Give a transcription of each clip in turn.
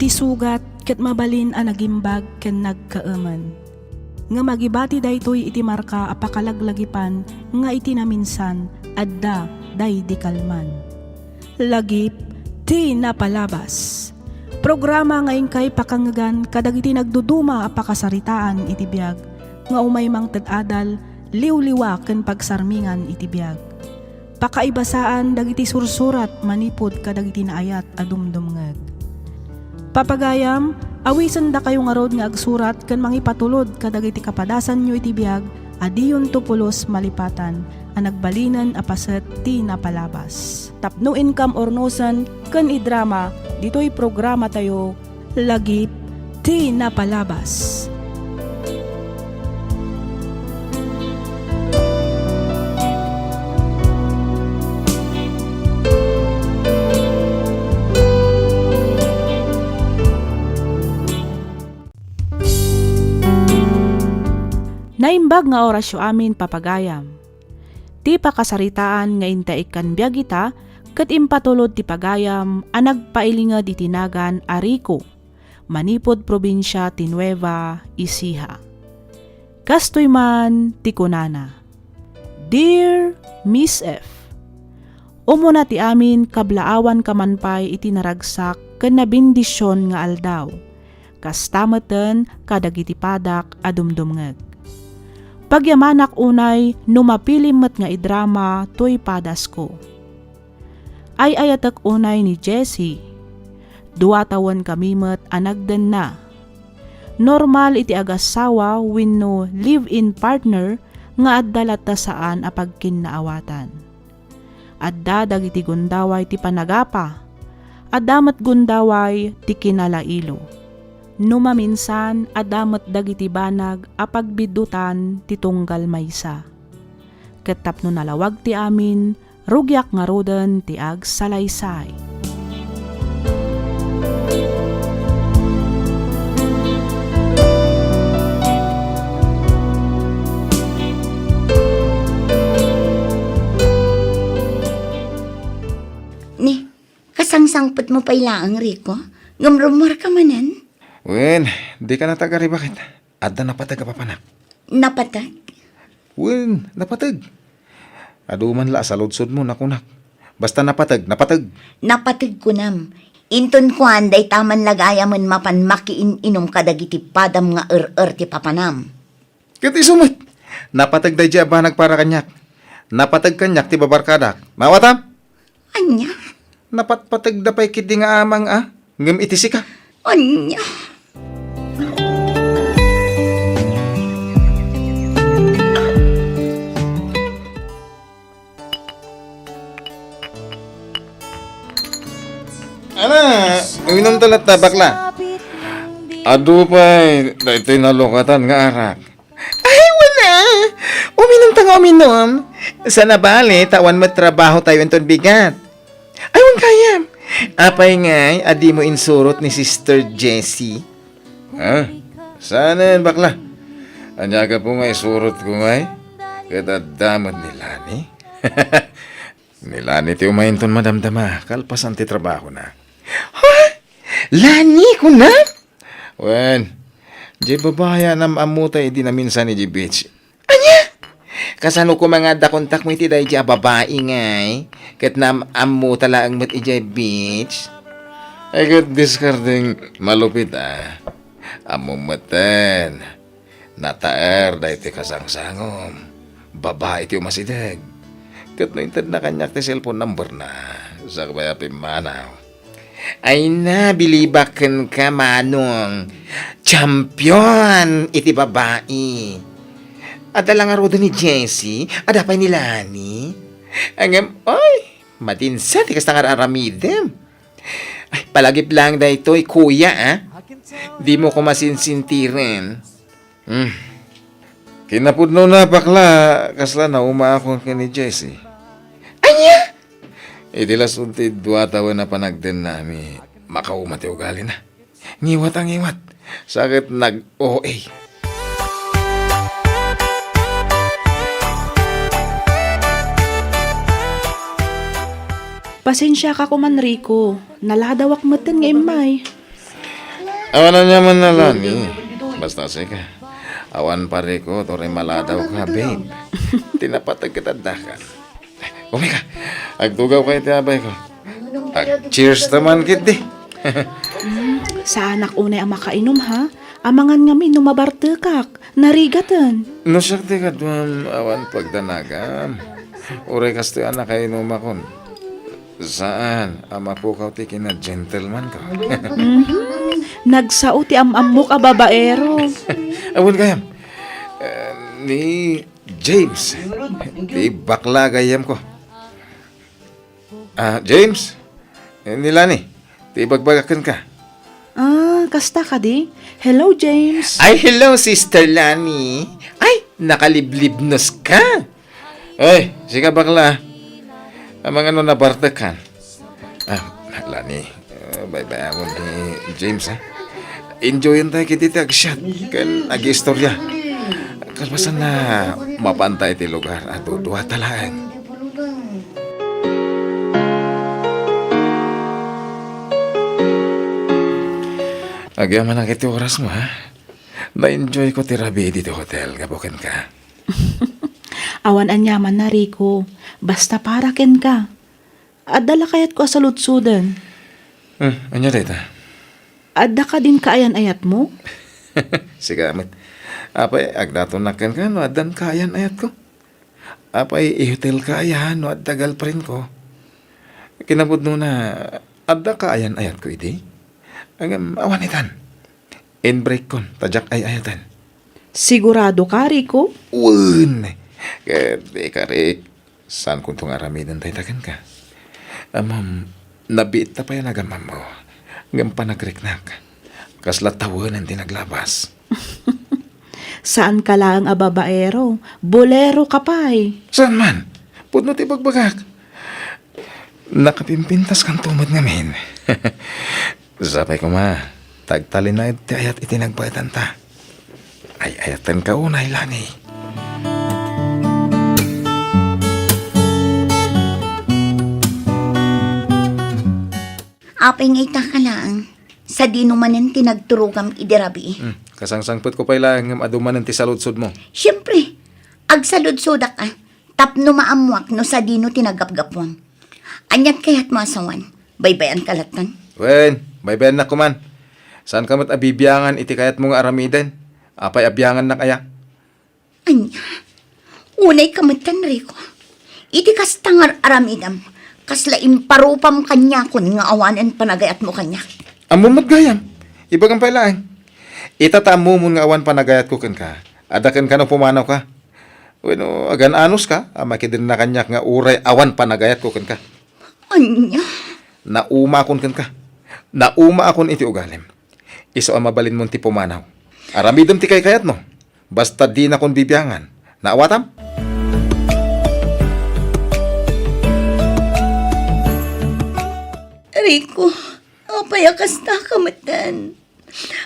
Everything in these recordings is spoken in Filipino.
iti sugat ket mabalin a nagimbag ken nagkaaman. Nga magibati daytoy iti marka a pakalaglagipan nga iti naminsan adda day di kalman. Lagip ti napalabas. Programa nga ingkay pakangagan kadagiti nagduduma a pakasaritaan iti biag nga umay mang ted-adal liwliwa ken pagsarmingan iti biag. Pakaibasaan dagiti sursurat manipod kadagiti naayat a dumdumngeg. Papagayam, awisan da kayo nga rod nga agsurat ken mangipatulod kadagiti kapadasan nyo iti biag adiyon tupulos malipatan a nagbalinan a paset ti napalabas. Tapno income ornosan ken idrama ditoy programa tayo lagip ti napalabas. Naimbag nga orasyo amin papagayam. Ti pakasaritaan nga intaikan biyagita ket impatulod ti pagayam a nagpailinged iti nagan Arico, manipod probinsya ti Nueva Ecija. Kastoy man ti kunana. Dear Miss F, umuna ti amin kablaawan kamanpay iti naragsak ken nabindisyon nga aldaw. Kastameten kadagiti padak a dumdumngeg. Pagyamanak unay numapilimet nga idrama toy padas ko. Ay ayatek unay ni Jessie. Duwatawan kamimet anagden na. Normal iti agasawa wenno live-in partner nga addalata saan a pagkinnaawatan. Adda dagiti gundaway ti panagapa. Addamet gundaway ti kinalailo. Numaminsan adamet dagiti banag a pagbidutan ti tunggal maysa. Ket tapno nalawag ti amin, rugyak nga roden ti agsalaysay. Ni, kasangsangpot mo pa ilaang, Rico? Ngamrumor ka manan? Wen, di ka natagari bakit? Adda napatag ka papanak. Napatag? Wen, napatag. Aduman la sa lodsod mo nakunak. Basta napatag. Napatag ko nam. Inton ko anday taman lagayaman mapan makiin-inom kadagiti padam nga ti papanam. Kati sumit. Napatag da dya banag para kanyak. Napatag kanyak ti babarkadak. Mawatam? Anya? Napatpatag da pa'y kiti nga amang ngam itisi ka. Anya? Ana, uminom talat na bakla. Ado pa'y, ito'y nalukatan nga arak. Ay, wala. Uminom ta nga uminom. Sana bali, tawan matrabaho tayo inton bigat. Ay, wang kayam. Apay ngay, adi mo insurot ni Sister Jessie. Sana yan bakla. Anyaga po nga isurot ko ngay. Kadadaman ni Lani. Ni Lani ti umahinton madamdama. Kalpasan ti trabaho na. Ha? Lani ko na? Wen, di babaya nam amutay di na minsan ni di bitch. Anya? Kasano ko mga dakontak mo iti dahi di babae ngay. Kat nam amu talaang mat iti bitch. Ay kat diskarding malupit Amu maten. Nataer dahi ti kasangsangom. Babae ti umasidag. Kat naintad na kanyak ti cellphone number na. Sa kabaya pimanaw. Ay na, bilibakan ka, manong. Champion, iti babae. Ada lang arodo ni Jessie, ada pa ni Lani. Angam, ay, matinsa, tikas na aramidem. Ay, palagip lang da ito'y kuya, Di mo ko masinsintirin. Kinapudno na, bakla, kasla na umaakon ka ni Jessie. Anya? Itilas unti dua taon na panagden nami. Makaumati ugali na. Ngiwat ang ngiwat. Sakit nag-OA. Pasensya ka kuman Rico. Naladawak maten nga imay. Awan na naman na lani. Basta sige. Awan pare ko, tore maladaw ka, babe. Tinapatag kita dakan. Umika, agtugaw kayo tiyabay ko. Cheers naman kit di. Sa anak unay ang makainom ha, amangan nga min numabartekak, narigatan. No sakti ka duwam awan pagdanagam. Uray kasto anak kayo numakon. Saan? Ama po ka tikin na gentleman ka. Nagsauti amok a babaero. Awan kayam. Ni James. Di bakla kayam ko. James. Nila ni. Di bagbagakan ka. Kasta ka di? Hello, James. Ay, hello, Sister Lani. Ay, nakaliblibnos ka. Ay, sige bakla. Ang mga ano nabartakan. Lani. Bye-bye ako ni James, ha. Enjoyin tayo kitita agsyat. Kan ag-istorya. Kalpasan na mapantay ti lugar. Ato, duwa talaan. Agyaman na kiti oras mo, ha. Na-enjoy ko ti rabi dito hotel. Gabukin ka. Awan anyaman na, Rico. Basta para ken ka. Adala kayat ko sa lutsudan. Anya dita? Adda ka din kaayan-ayat mo? Sige, amit. Apay, agdatonakan ka, no, adan kayan ayat ko. Apay, i-hotel ka ayan, no, dagal pa rin ko. Kinabud no na, adda kayan ayat ko, iti. Ang awanitan. In-break kon, tajak ay ayatan. Sigurado ka, Rico? Un! Kaya, di ka, Rick. Saan kung itong aramidan tayo tagan ka? Nabiit na pa yan agamam mo. Hanggang pa nagriknak. Kasla tawanan din naglabas. Saan ka lang a babaero? Bolero ka pa'y. Saan man? Pudno ti bagbagak. Nakapimpintas kang tumad ngamin. Sapay ko ma, tagtalin na iti ayat itinagbayatan ta. Ay ayatan ka unay, Lani. Apay nga ita ka lang. Sa di numanin tinagturugam idirabi. Kasangsangput ko pa ilang aduman ti saludsod mo. Siyempre, agsalud-suda ka. Tapno maamuak no sa dino tinagapgapwang. Anyat kayat masawan. Baybayan kalatan. Wen, baybayan na kuman. Saan ka mat abibiyangan iti kayat mong aramiden? Apay abiyangan na kaya? Anya, unay kamatan Rico. Iti kas tangar aramidam. Kasla imparupam kanya kun nga awanan panagayat mo kanya. Amumot gayam. Ibagang pailaan. Itatamu mo nga awan panagayat ko kan ka. Adakan ka no pumanaw ka. Bueno, agan anos ka. Makidin na kanyak nga uray awan panagayat ko kan ka. Anya, Nauma akon kan ka. Nauma akon iti ugalim. Iso ang mabalin mo ti pumanaw. Aramidom ti kay kayat mo. Basta di na kon bibiyangan. Naawatam? Rico, apayakas na kamatan.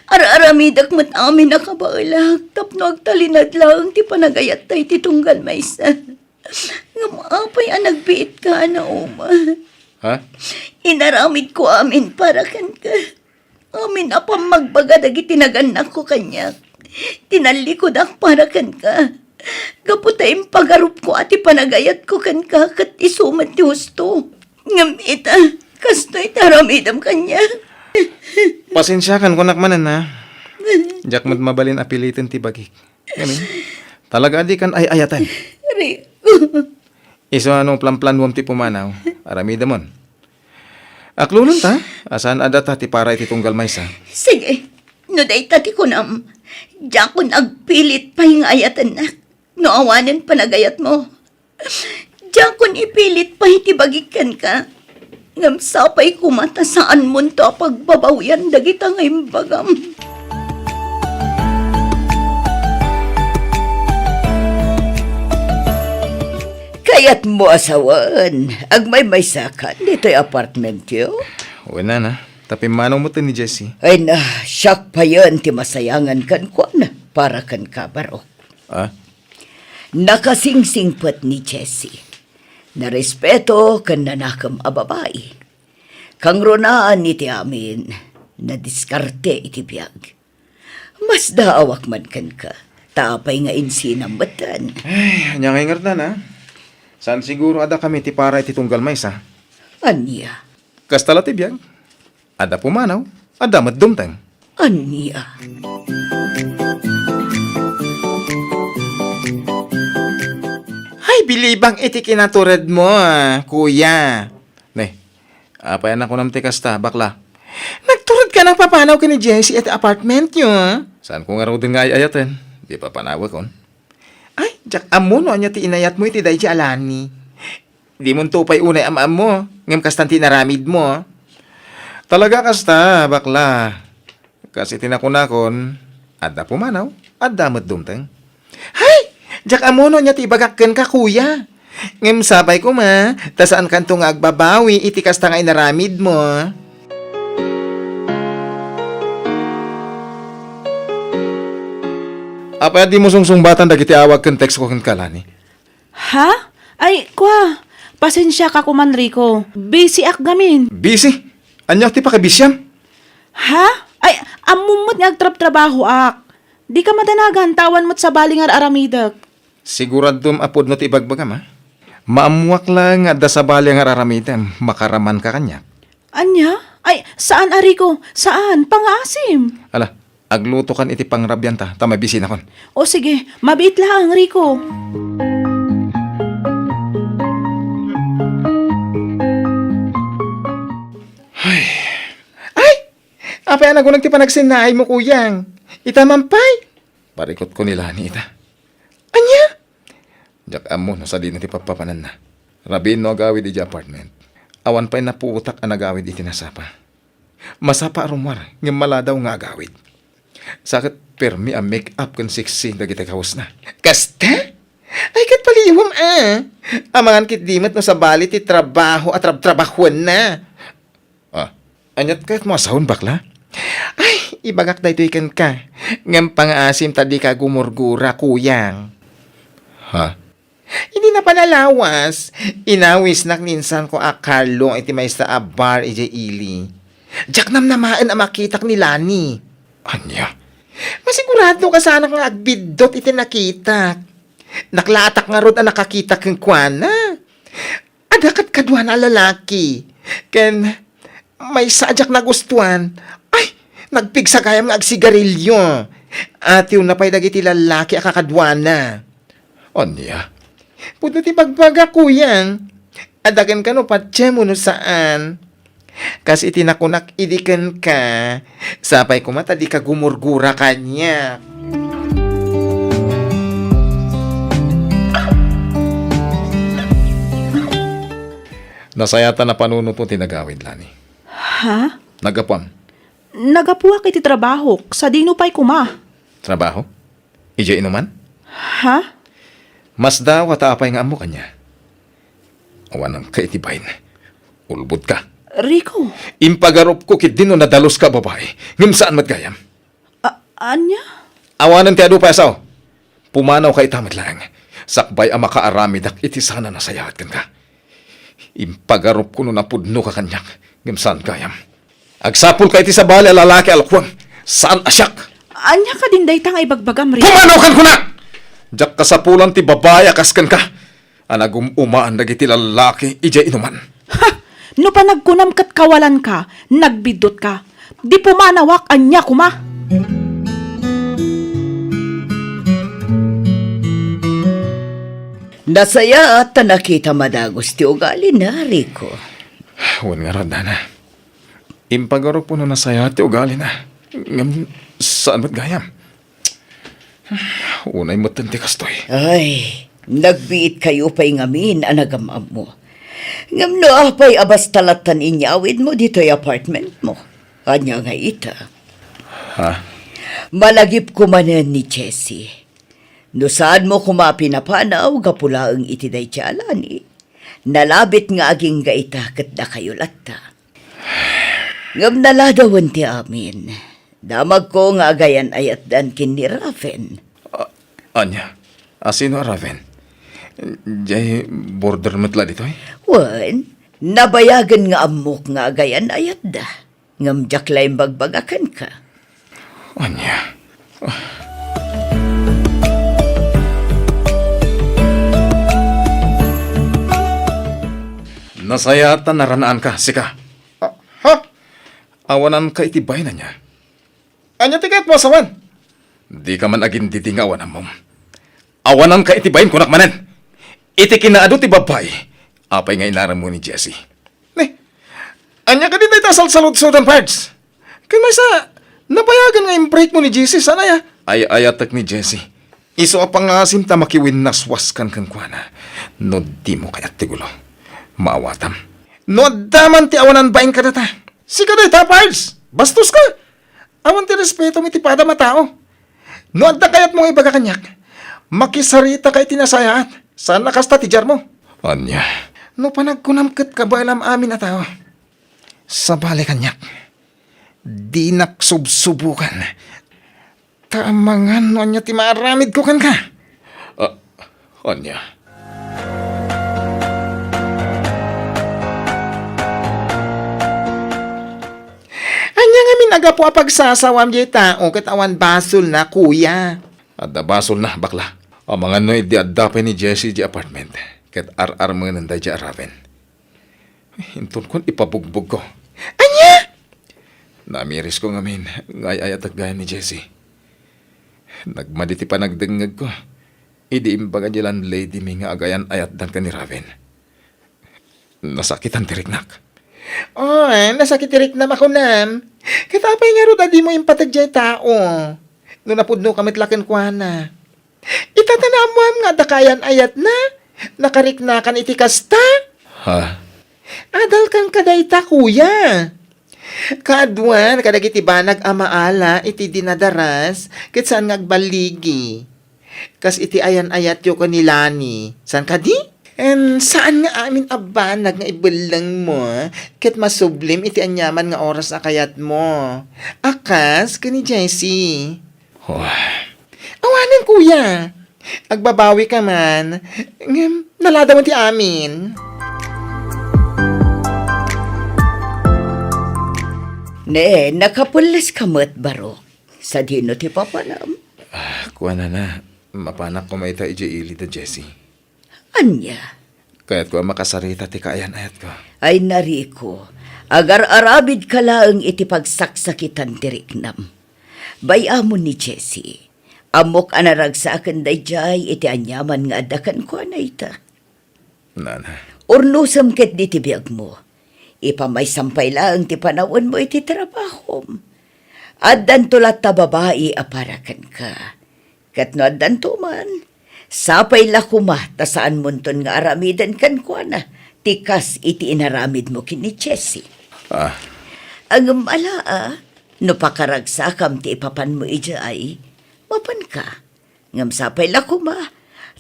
Ara-aramidak mat amin nakabailag, tapno agtalinad lang ti panagayat tay ti tunggal maysa. Nga maapay ang nagbiit ka na uma. Ha? Inaramid ko amin para kan ka. Amin apam magbaga dagi tinaganak ko kanyak. Tinalikod ak para kan ka. Kaputay pagarup ko ati panagayat ko kan ka kat isumat ti husto. Ngamita, kasto'y taramidam kanya. Pasensya kan kunak manan na. Jak mat mabalin apilitin ti bagik. Gamin. Talaga di kan ay ayatan. Rico, Iso anong plan-plan mo ti pumanaw. Aramida mon. Aklunan ta. Asan ada ta ti para iti tunggal maysa. sige, no day tati ko nam. Diyan ko nagpilit pa yung ayatan na. No awanan panagayat mo. Diyan ko ipilit pa itibagikan ka. Ngam sapay kumata saan mo to pagbabawian dagita ngayong bagam. Kayat mo asawan, agmay may sakan, dito'y apartment yo. Wala na. Tapi manong mo ni Jessie. Ay na, siyak pa yun, ti masayangan kan ko na, para kan kabarok. Ah? Nakasingsingpot ni Jessie. Narespeto kan nanakam a babae. Kang ronaan ni ti amin, Nadiskarte iti biyag. Mas daawak man kan ka. Tapay nga insinambatan. Ay, anya nga ingat na. Saan siguro ada kami ti para iti tunggal maysa? Anya? Kastala ti biyag. Ada pumanaw, ada maddumtang. Anya? Ay, bilibang iti kinaturad mo, kuya. Ne, apayan ako nam ti kasta, bakla. Nagturad ka ng papanaw ka ni Jessie at apartment nyo, Saan ko nga raw din nga ayatin? Di pa panawag kon. Ay, jak amo no, anya ti inayat mo iti day ti alani. Di mo tupay unay am mo, ngam kastan tinaramid mo. Talaga kasta, bakla. Kasi tinakunakon, adda pumanaw, adda maddumteng. Hay! Jak amo no, anya ti ibagakken ka, kuya. Ngam sabay ko ma, tasaan kanto nga agbabawi, iti kasta nga inaramid mo. Apa di mo sungsungbatan dagiti awag ken text ko ken kalani? Ha? Ay, kwa. Pasensya ka kuman, Rico. Busy ak gamin. Busy? Anya ti pakabisyam? Ha? Ay, amumot nga agtrab-trabaho ak. Di ka madanagan, tawan mo't sa balingar aramidak. Siguradum apod no ti ibagbagam ha? Maamuak lang nga da sa bali nga araramidam, makaraman ka kanya. Anya? Ay, saan, Rico? Saan? Pangaasim. Ala, agluto kan iti pangrabyan ta, tamay na kon. O sige, mabiit lang, Rico. Apay na gunang ti panagsinay mo, kuyang. Itamampay. Parikot ko nila ni ita. Anya? Jak amo, no, sa di na ti papapanan na. Rabin no agawid iti apartment. Awan pa'y napuutak ang agawid iti nasapa. Masapa arumar, ng maladaw nga agawid. Sakit permi ang make-up kan sexy dagiti kawas na. Kasta? Ay kat palihom Amangan kit dimat no sa bali ti trabaho at trabahuan na. Anyat kahit mo asahon bakla? Ay, ibagak na ito ikan ka. Ngam pang-asim tadi ka gumurgura, kuyang. Ha? Hindi na panalawas. Inawis nak ninsan ko akarlong iti may sa abar ije ili. Diyak nam namaan ang makitak ni Lani. Anya? Masigurado ka sana nga agbidot iti nakita. Naklatak nga rod ang nakakita kang kwana. Adakat kadwa na lalaki. Ken may sadyak na gustuan. Ay, nagpigsa kayam nga agsigarilyo. At yung napay dagiti lalaki akakadwana. Anya? Puto ti bagbaga, kuyang. Adagan ka no patya mo no saan. Kasi itinakunak idikan ka. Sapay kumata di ka gumurgura kanya. Nasayata na panunot mo tinagawid, Lani. Ha? Nagapam. Nagapuwak iti trabaho. Sa dino pa'y kuma. Trabaho? Ije inuman? Ha? Mas daw atapay nga amo kanya. Awan ang kaitibayin. Ulbud ka. Rico? Impagarup ko kit dino nadalos ka babae. Ngim saan matgayam? Anya? Awanan ti adu pasaw. Pumanaw ka itamad lang. Sakbay ang makaaramidak iti sana nasayahat kan ka. Impagarup ko no napudno ka kanyak. Ngim saan gayam? Agsapul ka iti sa bali lalaki alkwang. Saan asyak? Anya ka din day tang ibagbagam, Rico? Pumanaw kan ko na! Diyak kasapulan ti babaya kaskan ka. Anagum umaan dagiti lalaki ije inuman. Ha! No pa nagkunam kat kawalan ka, nagbidot ka. Di pumanawak anya kuma. Nasaya at nakita madagos ti ugali na, Rico. Huwag nga rod, Dana. Impagaro po na nasaya at ugali na. Ngam, saan ba't gayam? Unay mo tanti kastoy. Ay, nagbiit kayo pa'y ngamin anagamam mo. Ngam no apay abas talatan inyawid mo dito'y apartment mo. Anya nga ita. Ha? Malagip ko manen ni Jessie. No saan mo kumapinapanaw gapula ang itiday tiyalani. Nalabit nga aging gaita kat na kayo latta. Ngam naladawan ti amin. Damag ko nga agayan ayat dan kin ni Raven. Anya? Asino Raven? Jay border metla dito eh? Wan, nabayagan nga amok nga agayan ayat da. Ngam jaklay bagbagakan ka. Anya. Nasayatan naranaan ka, sika. Ha? Awanan ka itibay na niya. Anya tikat mo asawan? Di ka man agin ditingawan ang mom. Awanan ka itibayin kunak manan. Iti kinaado ti babay. Apay nga inaram mo ni Jessie. Anya ka din tayo tasal-salod-sodan parts. Kaya may sa, napayagan nga yung break mo ni Jessie, sana ya? Ay-ayatak ni Jessie. Iso a pangasim ta makiwin naswaskan kang kuana. No di mo kayat tigulo. Maawatam. No daman ti awanan bain ka data. Sika day ta parts. Bastos ka. Awan ti respeto mi ti pada matao. No adda kayat mong ibaga kanyak. Makisarita kay tinasayaat. Sana kasta ti jar mo. Anya. No panagkunamkat ka ba alam amin na tao? Sa bali kanyak, di naksubsubukan. Tamangan no anya ti maaramid ko kan ka. Anya. Anya nga minaga po pagsasawam di tao katawan basol na kuya. Adda basol na bakla. O mga noy di adapay ni Jessie di apartment. Ket ar-ar mga nanday di araven. Hintun kon ipabugbog ko. Anya! Namiris ko ngamin, ngayayat at gaya ni Jessie. Nagmaditi pa nagdengag ko. Idi imbaga jilan lady mi nga agayan ayat dan ka ni Raven. Nasakitan tiriknak. Nasakit tiriknam ako nam. Katapay nga ro dadi mo impatag jay tao. No napudno kamit laken kwa na. Itatanam mo nga dakayan ayat na. Nakariknakan iti kasta. Ha? Adal kang kadayta, kuya. Kaadwan, kadagiti banag amaala, iti dinadaras, ket saan ngagbaligi. Kas iti ayan-ayat yo kanilani. Saan ka di? And saan nga amin abanag nga ibulang mo, ket masublim iti anyaman nga oras na kayat mo. Akas, kani Jessie. Awanin, kuya. Agbabawi ka man. Nalada mo ti amin. Ne, nakapulis ka mo't barok. Sa dino ti papanam. Kuha na. Mapanak ko may ta ili da Jessie. Anya? Kaya't ko makasarita ti kaayan ayat ko. Ay nariko, agar-arabid ka laang iti pagsaksakitan tiriknam. Bayamon ni Jessie, amok anaragsakan day jay iti anyaman nga adakan ko na ita. Nana. Urnusam ket di tibiyag mo. Ipamay sampay lang ti panawon mo iti trabahom. Addan tulat ta babae aparakan ka. Kat no addan man, sapay lakuma ta saan munton nga aramidan kan kwa na. Tikas iti inaramid mo kini Jessie. Ang malaa, no pakaragsakam ti ipapan mo ijay, mapan ka. Ngam sapay lakuma,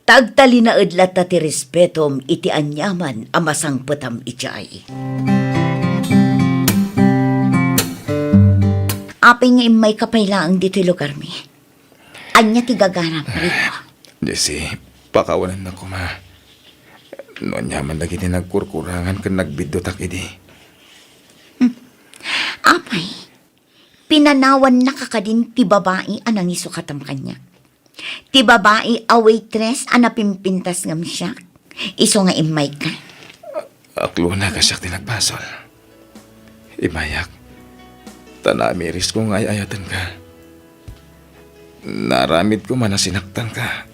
tagtali na udlat ta ti respetom iti anyaman amasang putam ijay. Apay nga may kapaylaang dito lugar mi. Anya ti gaganap rito. Jessie, pakawalan na ko ma. Noon yaman lagi din nagkurkurangan kan nagbiddotak idi. Apay, pinanawan na kakadin ti babae anang isukatam kanya. Ti babae a waitress anapimpintas ngam siya. Iso nga imay ka. Aklo na kasyak tinagbasol. Imayak. Tanamiris ko nga ayatan ka. Naramid ko man na sinaktan ka.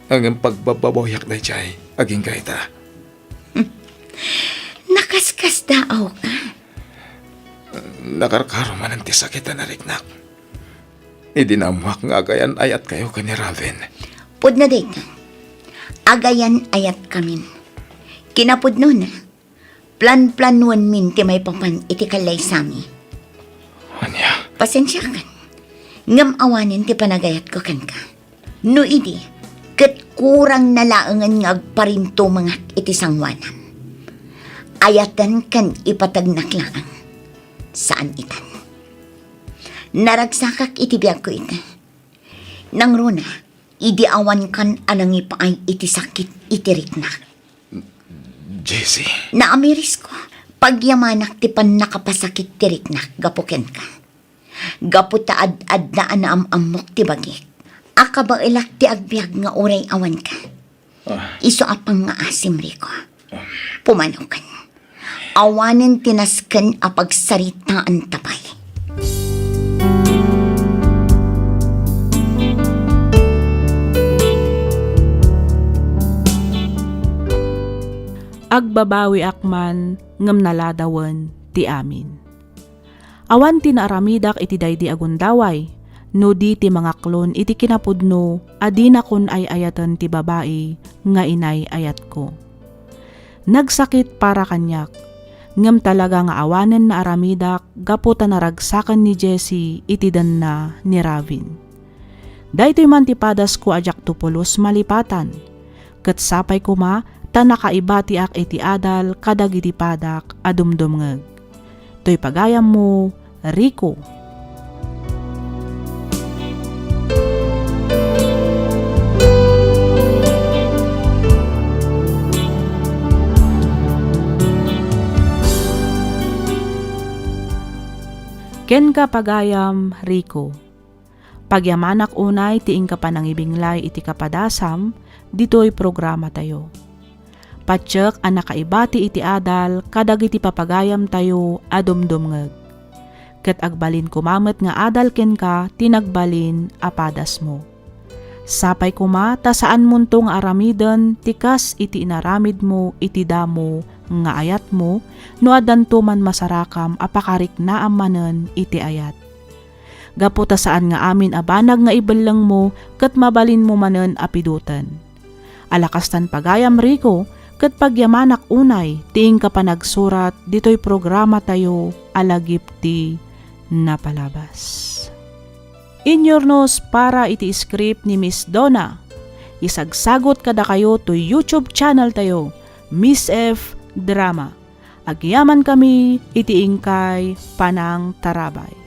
Hanggang pagbababoyak na jay, aging kaita. Nakaskas daaw ka. Nakarkaro man ang tisakita na riknak. Idinamuak nga agayan ayat kayo ka ni Raven. Pud na dito. Agayan ayat kamin. Kinapud nun plan-planuan min ti may papan iti kalay sami. Anya? Pasensya kan. Ngam awanin ti panagayat ko kan ka. No idi, ket kurang nalaangan nga agparinto mga iti sangwanan. Ayatan kan ipatagnaklaan. Saan itan? Naragsakak iti biyag ko ita. Nang runa, idi awan kan anang ipaay iti sakit iti riknak. Jessie. Naamiris ko, Pagyamanak ti pan nakapasakit tirik na, gapuken ka. Gaputaad-ad na anaam-amok ti bagik. Akaba ilak ti agbyag nga uray awan ka. Iso apang nga asim, Rico. Pumanaw ka. Awanin tinasken a pagsaritaan tabay. Agbabawi akman ngem naladawen ti amin. Awan ti naaramidak iti daydi agundaway, no di ti mga klon iti kinapudno, adi na kun ay ayatan ti babae, nga inay ayat ko. Nagsakit para kanyak, ngem talaga nga awanen na aramidak, gaputa naragsakan ni Jessie iti dan na ni Ravin. Daytoy man ti padas ko ajak tupulos malipatan, ket sapay kuma, ta nakaibati ak iti adal kadagiti padak adumdumngeg. Toy pagayam mo, Rico. Ken ka pagayam, Rico. Pagyamanak unay tiing ka panangibinglay iti kapadasam, dito'y programa tayo. Patsyak ang nakaibati iti adal, kadagiti papagayam tayo adumdumngeg. Ket agbalin kumamet nga adal ken ka, tinagbalin apadas mo. Sapay kuma, ta saan muntong aramiden, tikas iti inaramid mo, iti damo, nga ayat mo, no adanto man masarakam, apakarik na amanen iti ayat. Gaputa saan nga amin abanag nga ibelang mo, ket mabalin mo manen apidutan. Alakastan pagayam, Rico, ket pagyamanak unay, tiing ka pa nagsurat, dito'y programa tayo, alagip ti napalabas. Inyornos para iti script ni Miss Donna. Isagsagot kada kayo to YouTube channel tayo, Miss F Drama. Agyaman kami, iti ingkay panang tarabay.